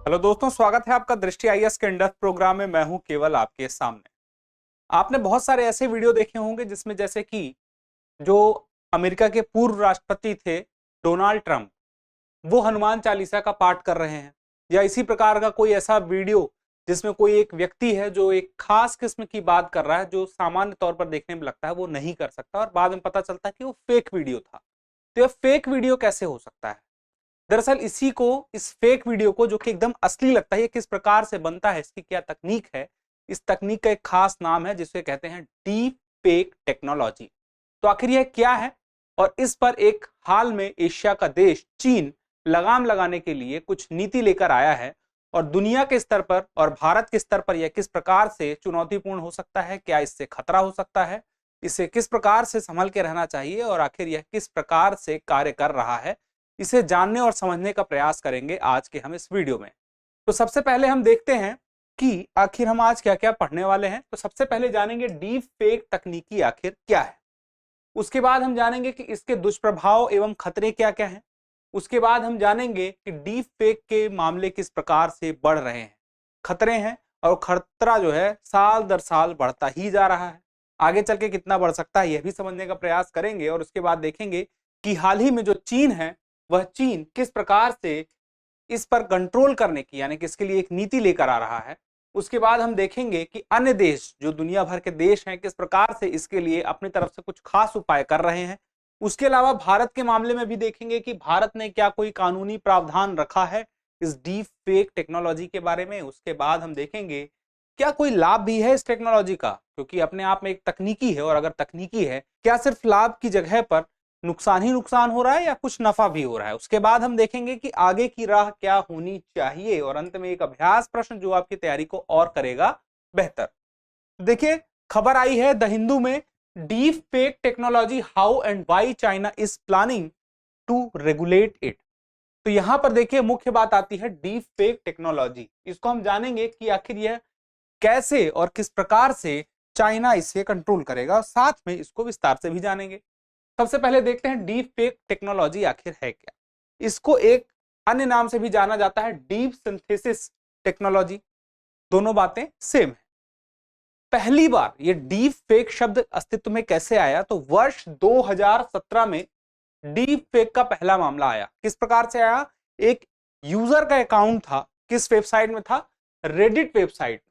Hello दोस्तों, स्वागत है आपका दृष्टि आईएएस के इंडेप्थ प्रोग्राम में। मैं हूं केवल आपके सामने। आपने बहुत सारे ऐसे वीडियो देखे होंगे जिसमें जैसे कि जो अमेरिका के पूर्व राष्ट्रपति थे डोनाल्ड ट्रंप, वो हनुमान चालीसा का पाठ कर रहे हैं, या इसी प्रकार का कोई ऐसा वीडियो जिसमें कोई एक व्यक्ति है जो एक खास किस्म की बात कर रहा है जो सामान्य तौर पर देखने में लगता है वो नहीं कर सकता, और बाद में पता चलता है कि वो फेक वीडियो था। तो यह फेक वीडियो कैसे हो सकता है? दरअसल इस फेक वीडियो को, जो कि एकदम असली लगता है, किस प्रकार से बनता है, इसकी क्या तकनीक है, इस तकनीक का एक खास नाम है जिसे कहते हैं डीप फेक टेक्नोलॉजी। तो आखिर यह क्या है, और इस पर एक हाल में एशिया का देश चीन लगाम लगाने के लिए कुछ नीति लेकर आया है, और दुनिया के स्तर पर और भारत के स्तर पर यह किस प्रकार से चुनौतीपूर्ण हो सकता है, क्या इससे खतरा हो सकता है, इसे किस प्रकार से संभल के रहना चाहिए, और आखिर यह किस प्रकार से कार्य कर रहा है, इसे जानने और समझने का प्रयास करेंगे आज के हम इस वीडियो में। तो सबसे पहले हम देखते हैं कि आखिर हम आज क्या क्या पढ़ने वाले हैं। तो सबसे पहले जानेंगे डीप फेक तकनीकी आखिर क्या है। उसके बाद हम जानेंगे कि इसके दुष्प्रभाव एवं खतरे क्या क्या हैं। उसके बाद हम जानेंगे कि डीप फेक के मामले किस प्रकार से बढ़ रहे हैं, खतरे हैं, और खतरा जो है साल दर साल बढ़ता ही जा रहा है। आगे चल के कितना बढ़ सकता है यह भी समझने का प्रयास करेंगे, और उसके बाद देखेंगे कि हाल ही में जो चीन है वह चीन किस प्रकार से इस पर कंट्रोल करने की, यानी कि इसके लिए एक नीति लेकर आ रहा है। उसके बाद हम देखेंगे कि अन्य देश, जो दुनिया भर के देश हैं, किस प्रकार से इसके लिए अपनी तरफ से कुछ खास उपाय कर रहे हैं। उसके अलावा भारत के मामले में भी देखेंगे कि भारत ने क्या कोई कानूनी प्रावधान रखा है इस डीप फेक टेक्नोलॉजी के बारे में। उसके बाद हम देखेंगे क्या कोई लाभ भी है इस टेक्नोलॉजी का, क्योंकि अपने आप में एक तकनीकी है, और अगर तकनीकी है, क्या सिर्फ लाभ की जगह पर नुकसान ही नुकसान हो रहा है या कुछ नफा भी हो रहा है। उसके बाद हम देखेंगे कि आगे की राह क्या होनी चाहिए, और अंत में एक अभ्यास प्रश्न जो आपकी तैयारी को और करेगा बेहतर। देखिए, खबर आई है द हिंदू में, deep fake technology how and why China is planning to regulate it. तो यहां पर देखिए मुख्य बात आती है डीप फेक टेक्नोलॉजी। इसको हम जानेंगे कि आखिर यह कैसे और किस प्रकार से चाइना इसे कंट्रोल करेगा, साथ में इसको विस्तार से भी जानेंगे। सबसे पहले देखते हैं डीप फेक टेक्नोलॉजी आखिर है क्या। इसको एक अन्य नाम से भी जाना जाता है डीप सिंथेसिस टेक्नोलॉजी। दोनों बातें सेम है। पहली बार ये डीप फेक शब्द अस्तित्व में कैसे आया, तो वर्ष 2017 में डीप फेक का पहला मामला आया। किस प्रकार से आया? एक यूजर का अकाउंट था, किस वेबसाइट में था? Reddit website.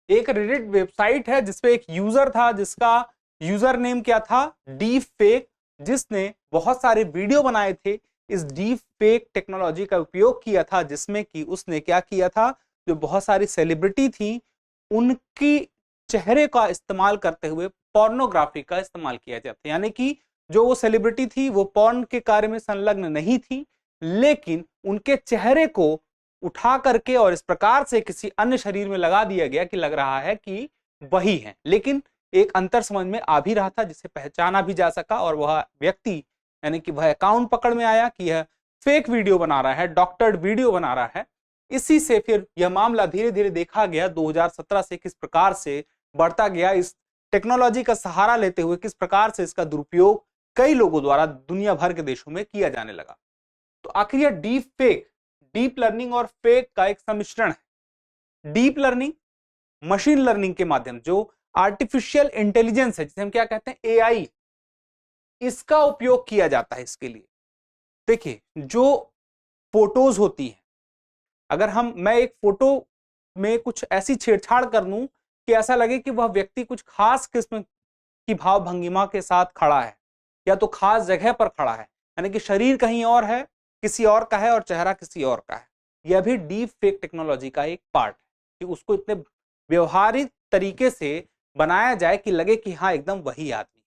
एक रेडिट वेबसाइट है जिसपे एक यूजर था जिसका यूजर नेम क्या था? डीप फेक, जिसने बहुत सारे वीडियो बनाए थे, इस डीप फेक टेक्नोलॉजी का उपयोग किया था, जिसमें कि उसने क्या किया था, जो बहुत सारी सेलिब्रिटी थी उनकी चेहरे का इस्तेमाल करते हुए पोर्नोग्राफी का इस्तेमाल किया जाता है। यानी कि जो वो सेलिब्रिटी थी वो पोर्न के कार्य में संलग्न नहीं थी, लेकिन उनके चेहरे को उठा करके और इस प्रकार से किसी अन्य शरीर में लगा दिया गया कि लग रहा है कि वही है। लेकिन एक अंतर समझ में आ भी रहा था जिसे पहचाना भी जा सका, और वह व्यक्ति यानी कि वह अकाउंट पकड़ में आया कि यह फेक वीडियो बना रहा है, डॉक्टर्ड वीडियो बना रहा है। इसी से फिर यह मामला धीरे धीरे देखा गया 2017 से किस प्रकार से बढ़ता गया। इस टेक्नोलॉजी का सहारा लेते हुए किस प्रकार से इसका दुरुपयोग कई लोगों द्वारा दुनिया भर के देशों में किया जाने लगा। तो आखिर यह डीप फेक, डीप लर्निंग और फेक का एक सम्मिश्रण है। डीप लर्निंग मशीन लर्निंग के माध्यम, जो आर्टिफिशियल इंटेलिजेंस है, जिसे हम क्या कहते हैं, एआई, इसका उपयोग किया जाता है इसके लिए। देखिए, जो फोटोज होती हैं, अगर मैं एक फोटो में कुछ ऐसी छेड़छाड़ कर दूं कि ऐसा लगे कि वह व्यक्ति कुछ खास किस्म की भाव भंगिमा के साथ खड़ा है, या तो खास जगह पर खड़ा है, यानी कि शरीर कहीं और है, किसी और का है, और चेहरा किसी और का है, यह भी डीप फेक टेक्नोलॉजी का एक पार्ट है कि उसको इतने व्यवहारिक तरीके से बनाया जाए कि लगे कि हाँ एकदम वही आदमी।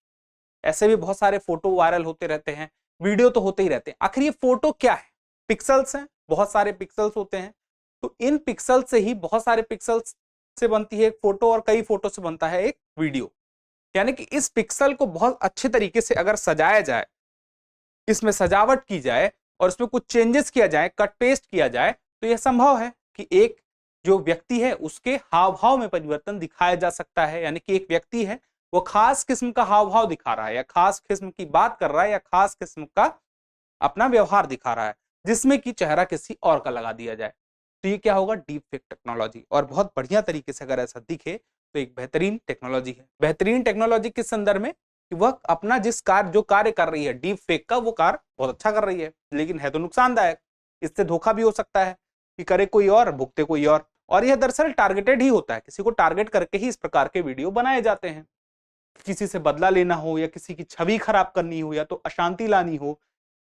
ऐसे भी बहुत सारे फोटो वायरल होते रहते हैं, वीडियो तो होते ही रहते हैं। आखिर ये फोटो क्या है? पिक्सल्स हैं, बहुत सारे पिक्सल्स होते हैं। तो इन पिक्सल से ही, बहुत सारे पिक्सल्स से बनती है एक फोटो, और कई फोटो से बनता है एक वीडियो। यानी कि इस पिक्सल को बहुत अच्छे तरीके से अगर सजाया जाए, इसमें सजावट की जाए और इसमें कुछ चेंजेस किया जाए, कट पेस्ट किया जाए, तो यह संभव है कि एक जो व्यक्ति है उसके हाव भाव में परिवर्तन दिखाया जा सकता है। यानी कि एक व्यक्ति है, वो खास किस्म का हाव भाव दिखा रहा है, या खास किस्म की बात कर रहा है, या खास किस्म का अपना व्यवहार दिखा रहा है, जिसमें कि चेहरा किसी और का लगा दिया जाए। तो ये क्या होगा? Deep fake technology. और बहुत बढ़िया तरीके से अगर ऐसा दिखे तो एक बेहतरीन टेक्नोलॉजी है। बेहतरीन टेक्नोलॉजी किस संदर्भ में? कि वह अपना जो कार्य कर रही है डीप फेक का, वो कार्य बहुत अच्छा कर रही है, लेकिन है तो नुकसानदायक। इससे धोखा भी हो सकता है कि करे कोई और, भुगते कोई और यह दरअसल टारगेटेड ही होता है। किसी को टारगेट करके ही इस प्रकार के वीडियो बनाए जाते हैं। किसी से बदला लेना हो, या किसी की छवि खराब करनी हो, या तो अशांति लानी हो,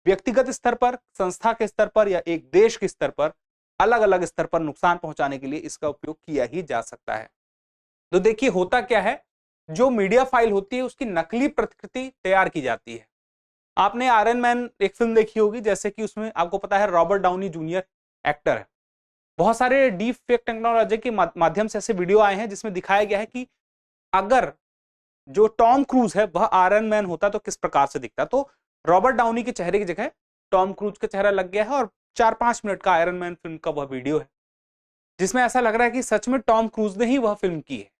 व्यक्तिगत स्तर पर, संस्था के स्तर पर, या एक देश के स्तर पर, अलग अलग स्तर पर नुकसान पहुंचाने के लिए इसका उपयोग किया ही जा सकता है। तो देखिए होता क्या है, जो मीडिया फाइल होती है उसकी नकली प्रतिकृति तैयार की जाती है। आपने आयरन मैन एक फिल्म देखी होगी, जैसे कि उसमें आपको पता है रॉबर्ट डाउनी जूनियर एक्टर है। बहुत सारे डीप फेक टेक्नोलॉजी के माध्यम से ऐसे वीडियो आए हैं जिसमें दिखाया गया है कि अगर जो टॉम क्रूज है वह आयरन मैन होता तो किस प्रकार से दिखता। तो रॉबर्ट डाउनी के चेहरे की जगह टॉम क्रूज का चेहरा लग गया है, और 4-5 मिनट का आयरन मैन फिल्म का वह वीडियो है, जिसमें ऐसा लग रहा है कि सच में टॉम क्रूज ने ही वह फिल्म की है।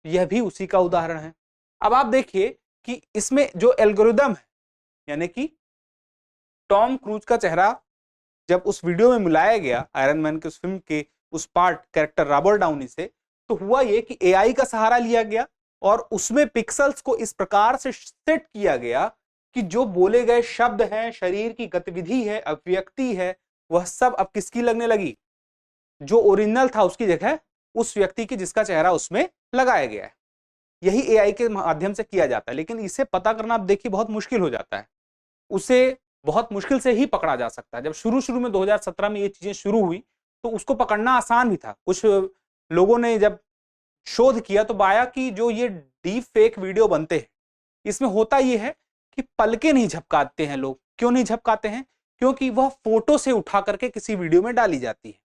यह भी उसी का उदाहरण है। अब आप देखिए कि इसमें जो एल्गोरिदम है, यानी कि टॉम क्रूज का चेहरा जब उस वीडियो में मिलाया गया आयरन मैन के उस फिल्म के उस पार्ट कैरेक्टर रॉबर्ट डाउनी से, तो हुआ ये कि एआई का सहारा लिया गया और उसमें पिक्सल्स को इस प्रकार से सेट किया गया कि जो बोले गए शब्द हैं, शरीर की गतिविधि है, अभिव्यक्ति है, वह सब अब किसकी लगने लगी? जो ओरिजिनल था उसकी जगह उस व्यक्ति की जिसका चेहरा उसमें लगाया गया है। यही एआई के माध्यम से किया जाता है, लेकिन इसे पता करना आप देखिए बहुत मुश्किल हो जाता है। उसे बहुत मुश्किल से ही पकड़ा जा सकता है। जब शुरू में 2017 में ये चीजें शुरू हुई तो उसको पकड़ना आसान भी था। कुछ लोगों ने जब शोध किया तो पाया कि जो ये डीप फेक वीडियो बनते हैं, इसमें होता ये है कि पलके नहीं झपकाते हैं लोग। क्यों नहीं झपकाते हैं? क्योंकि वह फोटो से उठा करके किसी वीडियो में डाली जाती है।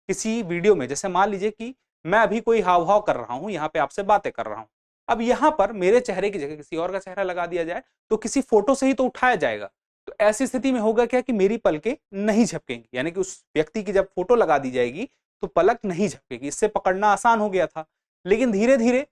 किसी वीडियो में जैसे मान लीजिए कि मैं अभी कोई हाव भाव कर रहा हूं, यहाँ पे आपसे बातें कर रहा हूं, अब यहाँ पर मेरे चेहरे की जगह किसी और का चेहरा लगा दिया जाए तो किसी फोटो से ही तो उठाया जाएगा। तो ऐसी स्थिति में होगा क्या कि मेरी पलकें नहीं झपकेंगी, यानी कि उस व्यक्ति की जब फोटो लगा दी जाएगी तो पलक नहीं झपकेगी। इससे पकड़ना आसान हो गया था। लेकिन धीरे धीरे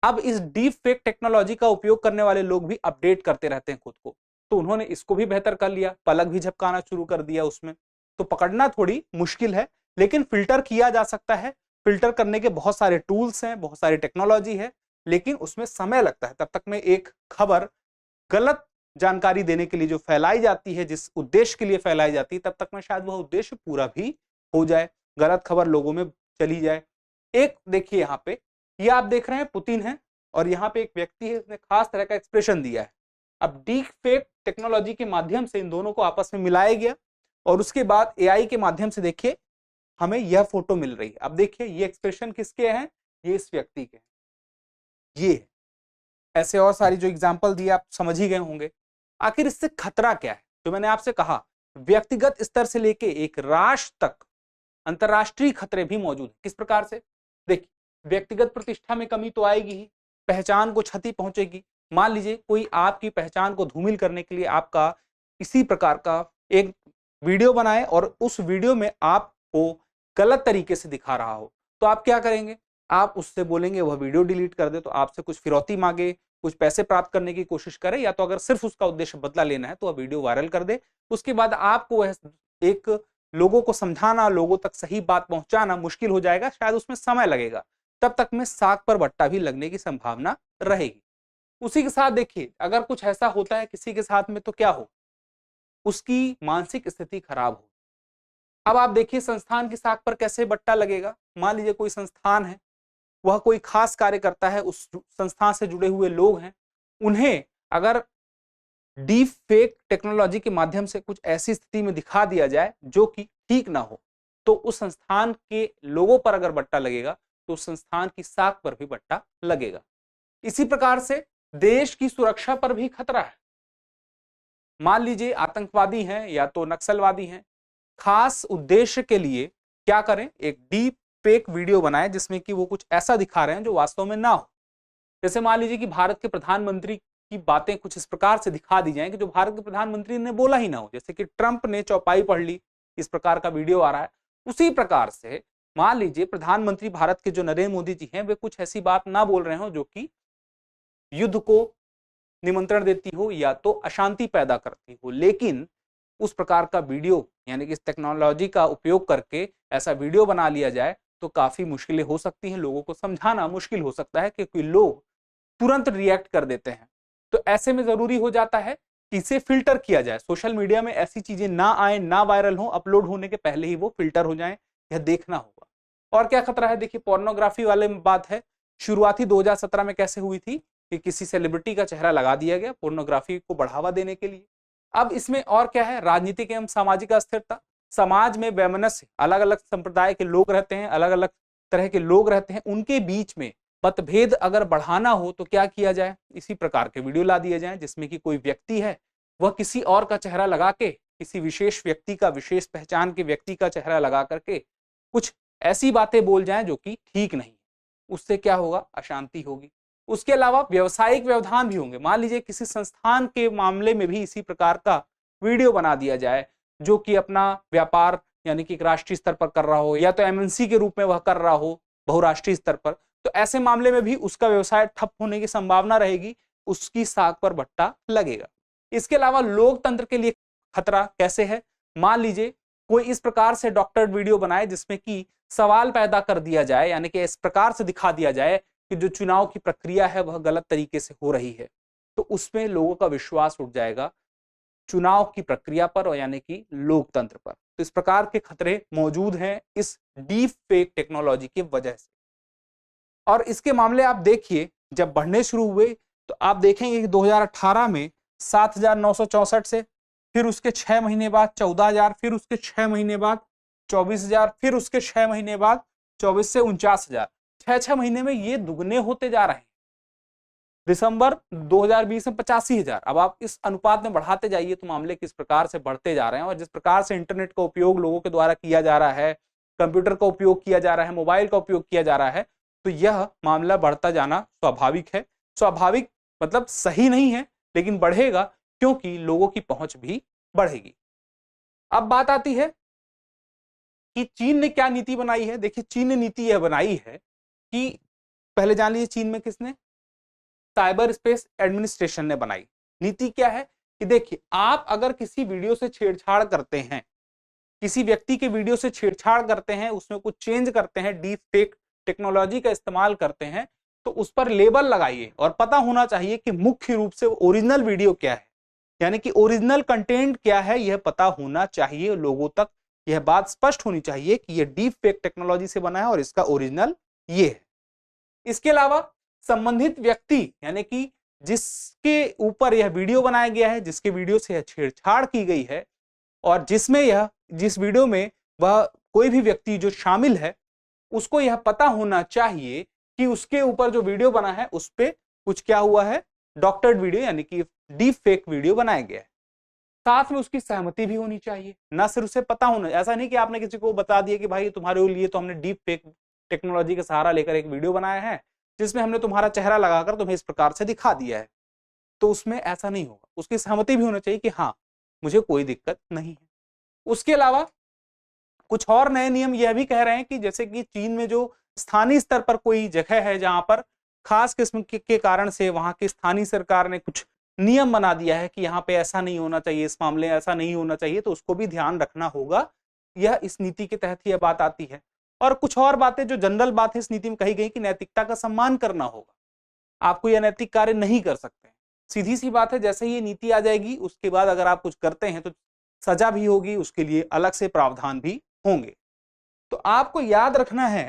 अब इस डीप फेक टेक्नोलॉजी का उपयोग करने वाले लोग भी अपडेट करते रहते हैं खुद को, तो उन्होंने इसको भी बेहतर कर लिया, पलक भी झपकाना शुरू कर दिया उसमें। तो पकड़ना थोड़ी मुश्किल है, लेकिन फिल्टर किया जा सकता है। फिल्टर करने के बहुत सारे टूल्स हैं, बहुत सारी टेक्नोलॉजी है, लेकिन उसमें समय लगता है। तब तक में एक खबर गलत जानकारी देने के लिए जो फैलाई जाती है, जिस उद्देश्य के लिए फैलाई जाती है, तब तक में शायद वह उद्देश्य पूरा भी हो जाए, गलत खबर लोगों में चली जाए। एक देखिए यहाँ पे, ये आप देख रहे हैं पुतिन है, और यहाँ पे एक व्यक्ति है, उसने खास तरह का एक्सप्रेशन दिया है। अब डीप फेक टेक्नोलॉजी के माध्यम से इन दोनों को आपस में मिलाया गया, और उसके बाद एआई के माध्यम से देखिए हमें यह फोटो मिल रही है। अब देखिए ये एक्सप्रेशन किसके हैं? ये इस व्यक्ति के हैं। ये ऐसे और सारी जो एग्जाम्पल दिए आप समझ ही गए होंगे। आखिर इससे खतरा क्या है? जो मैंने आपसे कहा, व्यक्तिगत स्तर से लेके एक राष्ट्र तक अंतरराष्ट्रीय खतरे भी मौजूद हैं। किस प्रकार से? देखिए, व्यक्तिगत प्रतिष्ठा में कमी तो आएगी ही, पहचान को क्षति पहुंचेगी। मान लीजिए कोई आपकी पहचान को धूमिल करने के लिए आपका इसी प्रकार का एक वीडियो बनाए और उस वीडियो में आपको गलत तरीके से दिखा रहा हो, तो आप क्या करेंगे? आप उससे बोलेंगे वह वीडियो डिलीट कर दे, तो आपसे कुछ फिरौती मांगे, कुछ पैसे प्राप्त करने की कोशिश करे, या तो अगर सिर्फ उसका उद्देश्य बदला लेना है तो वह वीडियो वायरल कर दे। उसके बाद आपको वह एक लोगों को समझाना, लोगों तक सही बात पहुंचाना मुश्किल हो जाएगा, शायद उसमें समय लगेगा। तब तक में साग पर बट्टा भी लगने की संभावना रहेगी। उसी के साथ देखिए, अगर कुछ ऐसा होता है किसी के साथ में, तो क्या हो? उसकी मानसिक स्थिति खराब हो। अब आप देखिए संस्थान की साख पर कैसे बट्टा लगेगा। मान लीजिए कोई संस्थान है, वह कोई खास कार्य करता है, उस संस्थान से जुड़े हुए लोग हैं, उन्हें अगर डीप फेक टेक्नोलॉजी के माध्यम से कुछ ऐसी स्थिति में दिखा दिया जाए जो कि ठीक ना हो, तो उस संस्थान के लोगों पर अगर बट्टा लगेगा तो उस संस्थान की साख पर भी बट्टा लगेगा। इसी प्रकार से देश की सुरक्षा पर भी खतरा है। मान लीजिए आतंकवादी हैं या तो नक्सलवादी हैं, खास उद्देश्य के लिए क्या करें? एक डीप फेक वीडियो बनाए जिसमें कि वो कुछ ऐसा दिखा रहे हैं जो वास्तव में ना हो। जैसे मान लीजिए कि भारत के प्रधानमंत्री की बातें कुछ इस प्रकार से दिखा दी जाएं कि जो भारत के प्रधानमंत्री ने बोला ही ना हो, जैसे कि ट्रंप ने चौपाई पढ़ ली, इस प्रकार का वीडियो आ रहा है। उसी प्रकार से मान लीजिए प्रधानमंत्री भारत के जो नरेंद्र मोदी जी हैं, वे कुछ ऐसी बात ना बोल रहे हो जो कि युद्ध को निमंत्रण देती हो या तो अशांति पैदा करती हो, लेकिन उस प्रकार का वीडियो यानी कि इस टेक्नोलॉजी का उपयोग करके ऐसा वीडियो बना लिया जाए तो काफी मुश्किलें हो सकती हैं, लोगों को समझाना मुश्किल हो सकता है क्योंकि लोग तुरंत रिएक्ट कर देते हैं। तो ऐसे में जरूरी हो जाता है कि इसे फिल्टर किया जाए, सोशल मीडिया में ऐसी चीजें ना आए, ना वायरल हो, अपलोड होने के पहले ही वो फिल्टर हो जाएं, यह देखना होगा। और क्या खतरा है, देखिए पोर्नोग्राफी वाले में बात है, शुरुआती 2017 में कैसे हुई थी कि किसी सेलिब्रिटी का चेहरा लगा दिया गया पोर्नोग्राफी को बढ़ावा देने के लिए। अब इसमें और क्या है, राजनीतिक एवं सामाजिक अस्थिरता, समाज में वैमनस्य, अलग अलग संप्रदाय के लोग रहते हैं, अलग अलग तरह के लोग रहते हैं, उनके बीच में मतभेद अगर बढ़ाना हो तो क्या किया जाए, इसी प्रकार के वीडियो ला दिए जाएं जिसमें कि कोई व्यक्ति है वह किसी और का चेहरा लगा के, किसी विशेष व्यक्ति का, विशेष पहचान के व्यक्ति का चेहरा लगा करके कुछ ऐसी बातें बोल जाएं जो कि ठीक नहीं, उससे क्या होगा, अशांति होगी। उसके अलावा व्यवसायिक व्यवधान भी होंगे, मान लीजिए किसी संस्थान के मामले में भी इसी प्रकार का वीडियो बना दिया जाए जो कि अपना व्यापार यानी कि राष्ट्रीय स्तर पर कर रहा हो या तो एमएनसी के रूप में वह कर रहा हो बहुराष्ट्रीय स्तर पर, तो ऐसे मामले में भी उसका व्यवसाय ठप होने की संभावना रहेगी, उसकी साख पर भट्टा लगेगा। इसके अलावा लोकतंत्र के लिए खतरा कैसे है, मान लीजिए कोई इस प्रकार से डॉक्टर्ड वीडियो बनाए जिसमें कि सवाल पैदा कर दिया जाए, यानी कि इस प्रकार से दिखा दिया जाए कि जो चुनाव की प्रक्रिया है वह गलत तरीके से हो रही है, तो उसमें लोगों का विश्वास उठ जाएगा चुनाव की प्रक्रिया पर और यानी कि लोकतंत्र पर। तो इस प्रकार के खतरे मौजूद हैं इस डीप फेक टेक्नोलॉजी की वजह से। और इसके मामले आप देखिए जब बढ़ने शुरू हुए तो आप देखेंगे कि 2018 में 7,964 से, फिर उसके 6 महीने बाद 14,000, फिर उसके 6 महीने बाद 24,000, फिर उसके 6 महीने बाद 24 से 49,000, 6 महीने में ये दुगने होते जा रहे हैं। दिसंबर 2020 में 85,000। अब आप इस अनुपात में बढ़ाते जाइए तो मामले किस प्रकार से बढ़ते जा रहे हैं। और जिस प्रकार से इंटरनेट का उपयोग लोगों के द्वारा किया जा रहा है, कंप्यूटर का उपयोग किया जा रहा है, मोबाइल का उपयोग किया जा रहा है, तो यह मामला बढ़ता जाना स्वाभाविक है। स्वाभाविक मतलब सही नहीं है, लेकिन बढ़ेगा क्योंकि लोगों की पहुंच भी बढ़ेगी। अब बात आती है कि चीन ने क्या नीति बनाई है। देखिए चीन ने नीति यह बनाई है कि पहले जान लीजिए चीन में किसने, साइबर स्पेस एडमिनिस्ट्रेशन ने बनाई। नीति क्या है कि देखिए आप अगर किसी वीडियो से छेड़छाड़ करते हैं, किसी व्यक्ति के वीडियो से छेड़छाड़ करते हैं, उसमें कुछ चेंज करते हैं, डीप फेक टेक्नोलॉजी का इस्तेमाल करते हैं, तो उस पर लेबल लगाइए और पता होना चाहिए कि मुख्य रूप से ओरिजिनल वीडियो क्या है, यानी कि ओरिजिनल कंटेंट क्या है, यह पता होना चाहिए लोगों तक। यह बात स्पष्ट होनी चाहिए कि यह डीप फेक टेक्नोलॉजी से बना है और इसका ओरिजिनल ये है। इसके अलावा संबंधित व्यक्ति यानी कि जिसके ऊपर यह वीडियो बनाया गया है, जिसके वीडियो से यह छेड़छाड़ की गई है और जिस वीडियो में वह कोई भी व्यक्ति जो शामिल है, उसको यह पता होना चाहिए कि उसके ऊपर जो वीडियो बना है उस पे कुछ क्या हुआ है, डॉक्टर्ड वीडियो यानी कि डीप फेक वीडियो बनाया गया है। साथ में उसकी सहमति भी होनी चाहिए, ना सिर्फ उसे पता होना। ऐसा नहीं कि आपने किसी को बता दिया कि भाई तुम्हारे लिए तो हमने डीप फेक टेक्नोलॉजी का सहारा लेकर एक वीडियो बनाया है जिसमें हमने तुम्हारा चेहरा लगाकर तुम्हें इस प्रकार से दिखा दिया है, तो उसमें ऐसा नहीं होगा। उसकी सहमति भी होना चाहिए कि हाँ मुझे कोई दिक्कत नहीं है। उसके अलावा कुछ और नए नियम यह भी कह रहे हैं कि जैसे कि चीन में जो स्थानीय स्तर पर कोई जगह है जहां पर खास किस्म के कारण से वहां की स्थानीय सरकार ने कुछ नियम बना दिया है कि यहाँ पे ऐसा नहीं होना चाहिए, इस मामले में ऐसा नहीं होना चाहिए, तो उसको भी ध्यान रखना होगा। यह इस नीति के तहत यह बात आती है। और कुछ और बातें जो जनरल बात है इस नीति में कही गई कि नैतिकता का सम्मान करना होगा, आपको यह नैतिक कार्य नहीं कर सकते। सीधी सी बात है, जैसे ही ये नीति आ जाएगी उसके बाद अगर आप कुछ करते हैं तो सजा भी होगी, उसके लिए अलग से प्रावधान भी होंगे। तो आपको याद रखना है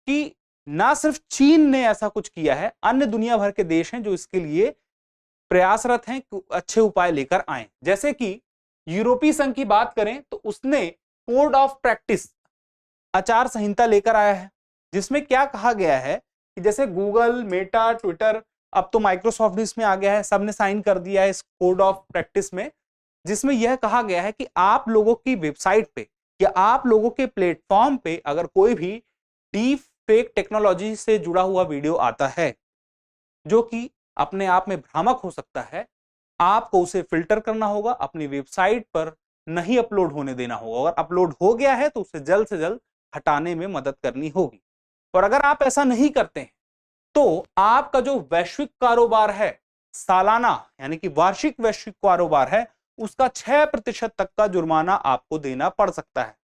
कि ना सिर्फ चीन ने ऐसा कुछ किया है, अन्य दुनिया भर के देश हैं जो इसके लिए प्रयासरत हैं कि अच्छे उपाय लेकर आए। जैसे कि यूरोपीय संघ की बात करें तो उसने कोड ऑफ प्रैक्टिस आचार संहिता लेकर आया है, जिसमें क्या कहा गया है कि जैसे गूगल, मेटा, ट्विटर, अब तो माइक्रोसॉफ्ट भी इसमें आ गया है, सबने साइन कर दिया है इस कोड ऑफ प्रैक्टिस में, जिसमें यह कहा गया है कि आप लोगों की वेबसाइट पे या आप लोगों के प्लेटफॉर्म पे अगर कोई भी डीप फेक टेक्नोलॉजी से जुड़ा हुआ वीडियो आता है जो कि अपने आप में भ्रामक हो सकता है, आपको उसे फिल्टर करना होगा, अपनी वेबसाइट पर नहीं अपलोड होने देना होगा। अगर अपलोड हो गया है तो उसे जल्द से जल्द हटाने में मदद करनी होगी। और अगर आप ऐसा नहीं करते हैं तो आपका जो वैश्विक कारोबार है, सालाना यानी कि वार्षिक वैश्विक कारोबार है, उसका 6% तक का जुर्माना आपको देना पड़ सकता है।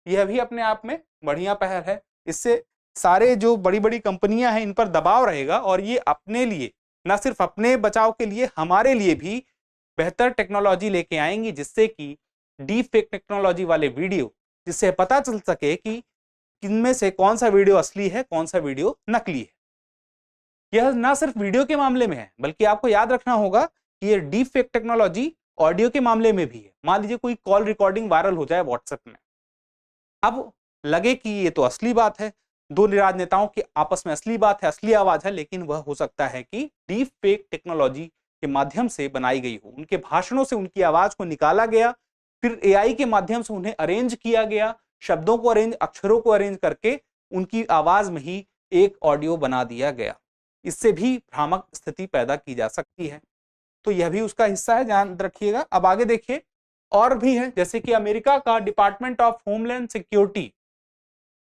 यह भी अपने आप में बढ़िया पहल है। इससे सारे जो बड़ी बड़ी कंपनियां हैं इन पर दबाव रहेगा और ये अपने लिए, न सिर्फ अपने बचाव के लिए, हमारे लिए भी बेहतर टेक्नोलॉजी लेके आएंगी, जिससे कि डीप फेक टेक्नोलॉजी वाले वीडियो, जिससे पता चल सके कि किनमें से कौन सा वीडियो असली है, कौन सा वीडियो नकली है। यह ना सिर्फ वीडियो के मामले में है, बल्कि आपको याद रखना होगा कि यह डीप फेक टेक्नोलॉजी ऑडियो के मामले में भी है। मान लीजिए कोई कॉल रिकॉर्डिंग वायरल हो जाए व्हाट्सएप में, अब लगे कि ये तो असली बात है, दो राजनेताओं की आपस में असली बात है, असली आवाज है, लेकिन वह हो सकता है कि डीप फेक टेक्नोलॉजी के माध्यम से बनाई गई हो। उनके भाषणों से उनकी आवाज को निकाला गया, फिर एआई के माध्यम से उन्हें अरेंज किया गया, शब्दों को अरेंज, अक्षरों को अरेंज करके उनकी आवाज में ही एक ऑडियो बना दिया गया। इससे भी भ्रामक स्थिति पैदा की जा सकती है। तो यह भी उसका हिस्सा है, ध्यान रखिएगा। अब आगे देखिए, और भी है, जैसे कि अमेरिका का डिपार्टमेंट ऑफ होमलैंड सिक्योरिटी,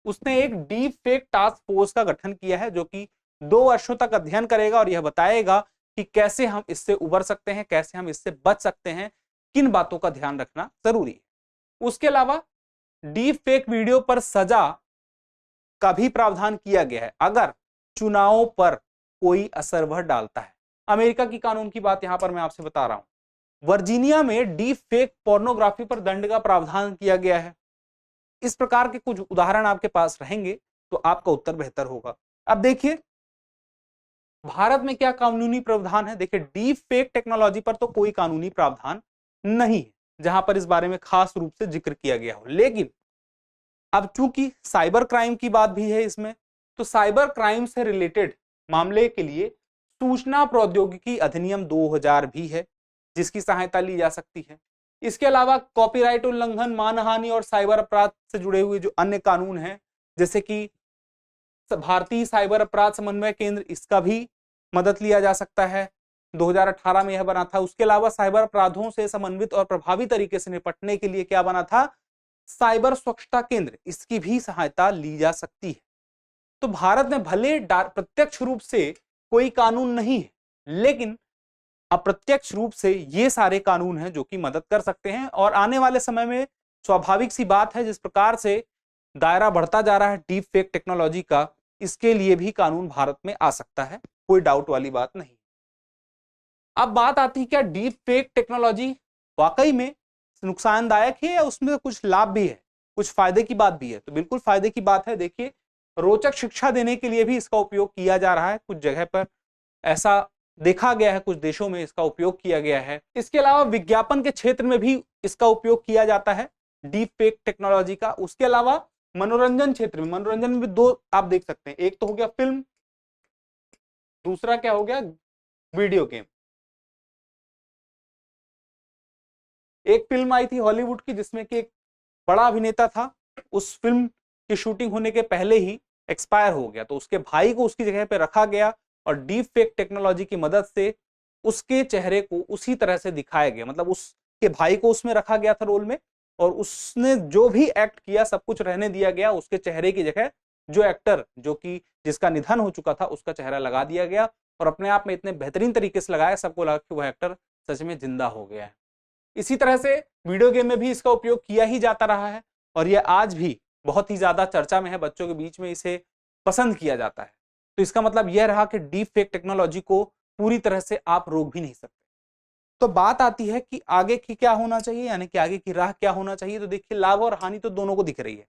उसने एक डीप फेक टास्क फोर्स का गठन किया है, जो कि 2 वर्षों तक अध्ययन करेगा और यह बताएगा कि कैसे हम इससे उबर सकते हैं, कैसे हम इससे बच सकते हैं, किन बातों का ध्यान रखना जरूरी है। उसके अलावा डीप फेक वीडियो पर सजा का भी प्रावधान किया गया है अगर चुनावों पर कोई असर वह डालता है। अमेरिका की कानून की बात यहां पर मैं आपसे बता रहा हूं। वर्जीनिया में डीप फेक पोर्नोग्राफी पर दंड का प्रावधान किया गया है। इस प्रकार के कुछ उदाहरण आपके पास रहेंगे तो आपका उत्तर बेहतर होगा। अब देखिए भारत में क्या कानूनी प्रावधान है। देखिए डीप फेक टेक्नोलॉजी पर तो कोई कानूनी प्रावधान नहीं है जहां पर इस बारे में खास रूप से जिक्र किया गया हो, लेकिन अब चूंकि साइबर क्राइम की बात भी है इसमें, तो साइबर क्राइम से रिलेटेड मामले के लिए सूचना प्रौद्योगिकी अधिनियम 2000 भी है, जिसकी सहायता ली जा सकती है। इसके अलावा कॉपीराइट उल्लंघन, मानहानि और साइबर अपराध से जुड़े हुए जो अन्य कानून हैं, जैसे कि भारतीय साइबर अपराध समन्वय केंद्र, इसका भी मदद लिया जा सकता है। 2018 में यह बना था। उसके अलावा साइबर अपराधों से समन्वित और प्रभावी तरीके से निपटने के लिए क्या बना था, साइबर स्वच्छता केंद्र, इसकी भी सहायता ली जा सकती है। तो भारत में भले प्रत्यक्ष रूप से कोई कानून नहीं है, लेकिन अप्रत्यक्ष रूप से ये सारे कानून हैं जो कि मदद कर सकते हैं। और आने वाले समय में स्वाभाविक सी बात है, जिस प्रकार से दायरा बढ़ता जा रहा है डीप फेक टेक्नोलॉजी का, इसके लिए भी कानून भारत में आ सकता है, कोई डाउट वाली बात नहीं। अब बात आती है क्या डीप फेक टेक्नोलॉजी वाकई में नुकसानदायक है या उसमें कुछ लाभ भी है, कुछ फायदे की बात भी है? तो बिल्कुल फायदे की बात है। देखिए रोचक शिक्षा देने के लिए भी इसका उपयोग किया जा रहा है, कुछ जगह पर ऐसा देखा गया है, कुछ देशों में इसका उपयोग किया गया है। इसके अलावा विज्ञापन के क्षेत्र में भी इसका उपयोग किया जाता है डीप फेक टेक्नोलॉजी का। उसके अलावा मनोरंजन क्षेत्र में, मनोरंजन में भी दो आप देख सकते हैं, एक तो हो गया फिल्म, दूसरा क्या हो गया वीडियो गेम। एक फिल्म आई थी हॉलीवुड की जिसमें कि एक बड़ा अभिनेता था, उस फिल्म की शूटिंग होने के पहले ही एक्सपायर हो गया, तो उसके भाई को उसकी जगह पे रखा गया और डीप फेक टेक्नोलॉजी की मदद से उसके चेहरे को उसी तरह से दिखाया गया, मतलब उसके भाई को उसमें रखा गया था रोल में, और उसने जो भी एक्ट किया सब कुछ रहने दिया गया, उसके चेहरे की जगह जो एक्टर जो कि जिसका निधन हो चुका था उसका चेहरा लगा दिया गया, और अपने आप में इतने बेहतरीन तरीके से लगाया, सबको लगा कि वह एक्टर सच में जिंदा हो गया है। इसी तरह से वीडियो गेम में भी इसका उपयोग किया ही जाता रहा है और यह आज भी बहुत ही ज्यादा चर्चा में है, बच्चों के बीच में इसे पसंद किया जाता है। तो इसका मतलब यह रहा कि डीप फेक टेक्नोलॉजी को पूरी तरह से आप रोक भी नहीं सकते। तो बात आती है कि आगे की क्या होना चाहिए, यानी कि आगे की राह क्या होना चाहिए। तो देखिए लाभ और हानि तो दोनों को दिख रही है,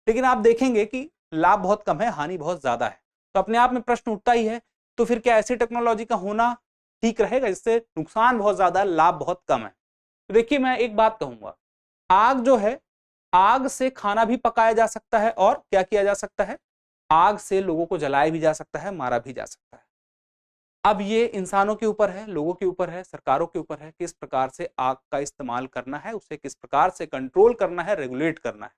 लेकिन आप देखेंगे कि लाभ बहुत कम है, हानि बहुत ज्यादा है। तो अपने आप में प्रश्न उठता ही है, तो फिर क्या ऐसी टेक्नोलॉजी का होना ठीक रहेगा जिससे नुकसान बहुत ज्यादा है, लाभ बहुत कम है? तो देखिए मैं एक बात कहूंगा, आग जो है, आग से खाना भी पकाया जा सकता है और क्या किया जा सकता है, आग से लोगों को जलाया भी जा सकता है, मारा भी जा सकता है। अब ये इंसानों के ऊपर है, लोगों के ऊपर है, सरकारों के ऊपर है, किस प्रकार से आग का इस्तेमाल करना है, उसे किस प्रकार से कंट्रोल करना है, रेगुलेट करना है।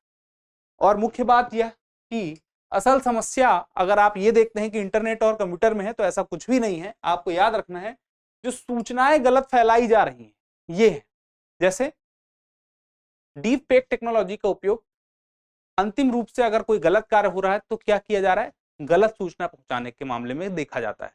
और मुख्य बात यह कि असल समस्या अगर आप ये देखते हैं कि इंटरनेट और कंप्यूटर में है, तो ऐसा कुछ भी नहीं है। आपको याद रखना है जो सूचनाएं गलत फैलाई जा रही हैं ये है, जैसे डीप फेक टेक्नोलॉजी का उपयोग अंतिम रूप से अगर कोई गलत कार्य हो रहा है तो क्या किया जा रहा है, गलत सूचना पहुंचाने के मामले में देखा जाता है।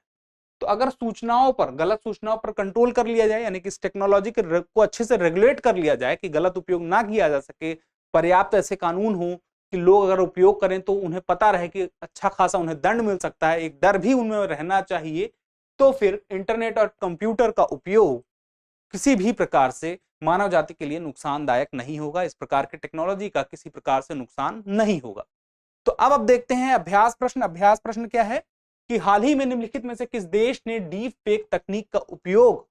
तो अगर सूचनाओं पर, गलत सूचनाओं पर कंट्रोल कर लिया जाए, यानी कि इस टेक्नोलॉजी को अच्छे से रेगुलेट कर लिया जाए कि गलत उपयोग ना किया जा सके, पर्याप्त ऐसे कानून हो कि लोग अगर उपयोग करें तो उन्हें पता रहे कि अच्छा खासा उन्हें दंड मिल सकता है, एक डर भी उनमें रहना चाहिए, तो फिर इंटरनेट और कंप्यूटर का उपयोग किसी भी प्रकार से मानव जाति के लिए नुकसानदायक नहीं होगा। इस प्रकार की टेक्नोलॉजी का किसी प्रकार से नुकसान नहीं होगा। तो अब देखते हैं अभ्यास प्रश्न। अभ्यास प्रश्न क्या है कि हाल ही में निम्नलिखित में से किस देश ने डीप फेक तकनीक का उपयोग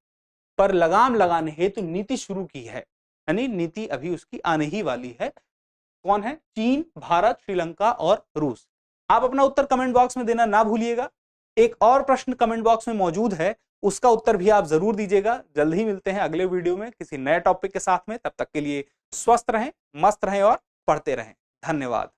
पर लगाम लगाने हेतु नीति शुरू की है, यानी नीति अभी उसकी आने ही वाली है। कौन है? चीन, भारत, श्रीलंका और रूस। आप अपना उत्तर कमेंट बॉक्स में देना ना भूलिएगा। एक और प्रश्न कमेंट बॉक्स में मौजूद है, उसका उत्तर भी आप जरूर दीजिएगा। जल्द ही मिलते हैं अगले वीडियो में किसी नए टॉपिक के साथ में। तब तक के लिए स्वस्थ रहें, मस्त रहें और पढ़ते रहें। धन्यवाद।